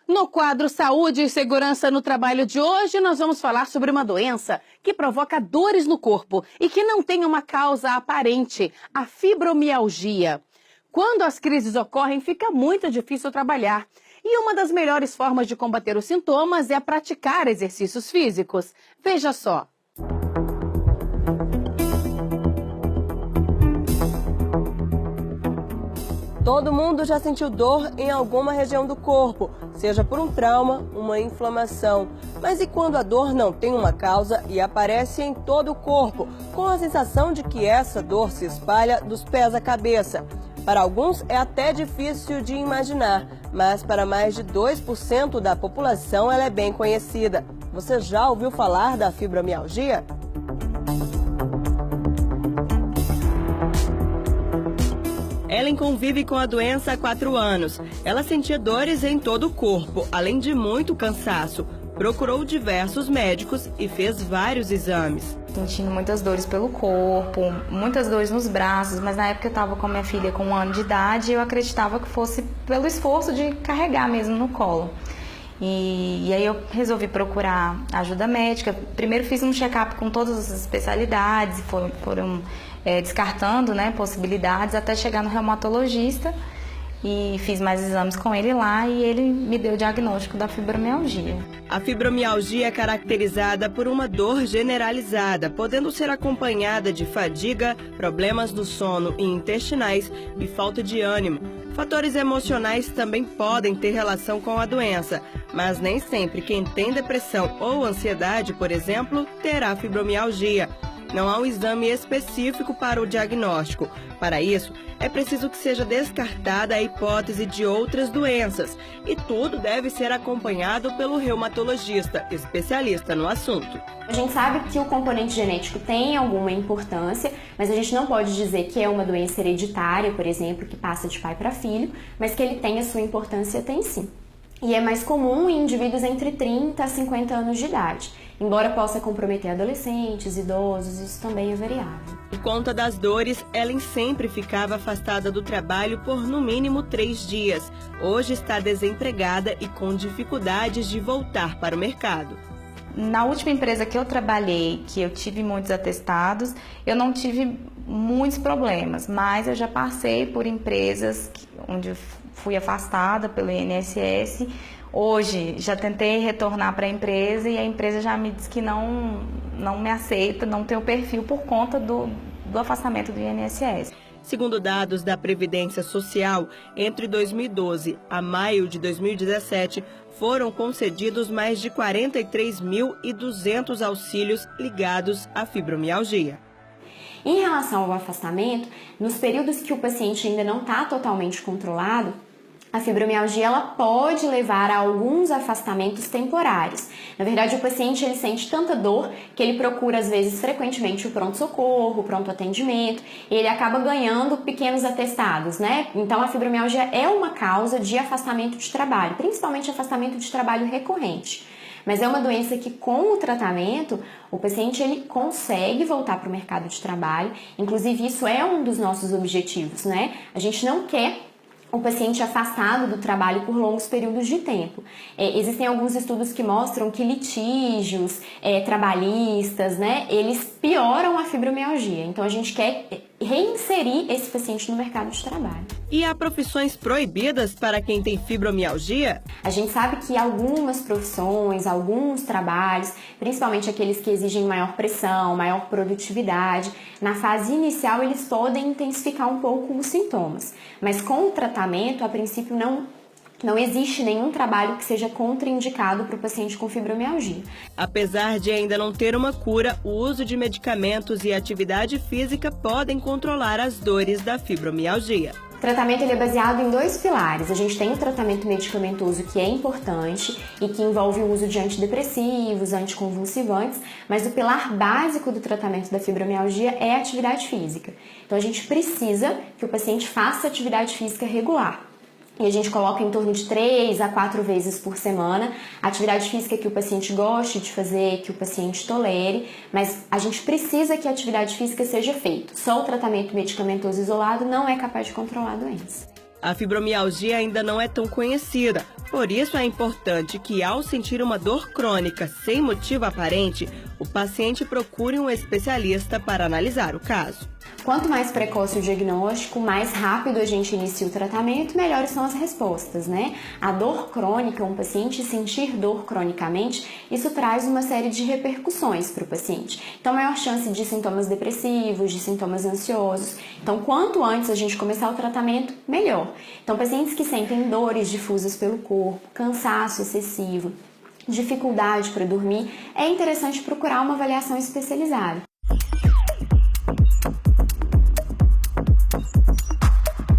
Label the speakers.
Speaker 1: No quadro Saúde e Segurança no Trabalho de hoje, nós vamos falar sobre uma doença que provoca dores no corpo e que não tem uma causa aparente, a fibromialgia. Quando as crises ocorrem, fica muito difícil trabalhar. E uma das melhores formas de combater os sintomas é praticar exercícios físicos. Veja só.
Speaker 2: Todo mundo já sentiu dor em alguma região do corpo, seja por um trauma, uma inflamação. Mas e quando a dor não tem uma causa e aparece em todo o corpo, com a sensação de que essa dor se espalha dos pés à cabeça? Para alguns é até difícil de imaginar, mas para mais de 2% da população ela é bem conhecida. Você já ouviu falar da fibromialgia? Ellen convive com a doença há 4 anos. Ela sentia dores em todo o corpo, além de muito cansaço. Procurou diversos médicos e fez vários exames.
Speaker 3: Sentindo muitas dores pelo corpo, muitas dores nos braços, mas na época eu estava com a minha filha com 1 ano de idade e eu acreditava que fosse pelo esforço de carregar mesmo no colo. E aí eu resolvi procurar ajuda médica. Primeiro fiz um check-up com todas as especialidades, foram descartando, né, possibilidades até chegar no reumatologista e fiz mais exames com ele lá e ele me deu o diagnóstico da fibromialgia.
Speaker 2: A fibromialgia é caracterizada por uma dor generalizada, podendo ser acompanhada de fadiga, problemas do sono e intestinais e falta de ânimo. Fatores emocionais também podem ter relação com a doença, mas nem sempre quem tem depressão ou ansiedade, por exemplo, terá fibromialgia. Não há um exame específico para o diagnóstico. Para isso, é preciso que seja descartada a hipótese de outras doenças. E tudo deve ser acompanhado pelo reumatologista, especialista no assunto.
Speaker 4: A gente sabe que o componente genético tem alguma importância, mas a gente não pode dizer que é uma doença hereditária, por exemplo, que passa de pai para filho, mas que ele tem a sua importância, tem sim. E é mais comum em indivíduos entre 30 a 50 anos de idade. Embora possa comprometer adolescentes, idosos, isso também é variável.
Speaker 2: Por conta das dores, Ellen sempre ficava afastada do trabalho por no mínimo 3 dias. Hoje está desempregada e com dificuldades de voltar para o mercado.
Speaker 3: Na última empresa que eu trabalhei, que eu tive muitos atestados, eu não tive muitos problemas, mas eu já passei por empresas onde eu fui afastada pelo INSS. Hoje já tentei retornar para a empresa e a empresa já me diz que não me aceita, não tem o perfil por conta do afastamento do INSS.
Speaker 2: Segundo dados da Previdência Social, entre 2012 a maio de 2017, foram concedidos mais de 43.200 auxílios ligados à fibromialgia.
Speaker 4: Em relação ao afastamento, nos períodos que o paciente ainda não está totalmente controlado, a fibromialgia ela pode levar a alguns afastamentos temporários. Na verdade, o paciente ele sente tanta dor que ele procura, às vezes, frequentemente o pronto-socorro, o pronto-atendimento, e ele acaba ganhando pequenos atestados, né? Então, a fibromialgia é uma causa de afastamento de trabalho, principalmente afastamento de trabalho recorrente. Mas é uma doença que, com o tratamento, o paciente ele consegue voltar para o mercado de trabalho. Inclusive, isso é um dos nossos objetivos, né? A gente não quer o paciente afastado do trabalho por longos períodos de tempo. Existem alguns estudos que mostram que litígios trabalhistas, né, eles pioram a fibromialgia. Então, a gente quer reinserir esse paciente no mercado de trabalho.
Speaker 2: E há profissões proibidas para quem tem fibromialgia?
Speaker 4: A gente sabe que algumas profissões, alguns trabalhos, principalmente aqueles que exigem maior pressão, maior produtividade, na fase inicial eles podem intensificar um pouco os sintomas. Mas com o tratamento, a princípio, não existe nenhum trabalho que seja contraindicado para o paciente com fibromialgia.
Speaker 2: Apesar de ainda não ter uma cura, o uso de medicamentos e atividade física podem controlar as dores da fibromialgia.
Speaker 4: O tratamento ele é baseado em 2 pilares. A gente tem o tratamento medicamentoso, que é importante e que envolve o uso de antidepressivos, anticonvulsivantes, mas o pilar básico do tratamento da fibromialgia é a atividade física. Então a gente precisa que o paciente faça atividade física regular. E a gente coloca em torno de 3 a 4 vezes por semana, atividade física que o paciente goste de fazer, que o paciente tolere, mas a gente precisa que a atividade física seja feita. Só o tratamento medicamentoso isolado não é capaz de controlar a doença.
Speaker 2: A fibromialgia ainda não é tão conhecida, por isso é importante que, ao sentir uma dor crônica sem motivo aparente, o paciente procure um especialista para analisar o caso.
Speaker 4: Quanto mais precoce o diagnóstico, mais rápido a gente inicia o tratamento, melhores são as respostas, né? A dor crônica, um paciente sentir dor cronicamente, isso traz uma série de repercussões para o paciente. Então, maior chance de sintomas depressivos, de sintomas ansiosos. Então, quanto antes a gente começar o tratamento, melhor. Então, pacientes que sentem dores difusas pelo corpo, cansaço excessivo, dificuldade para dormir, é interessante procurar uma avaliação especializada.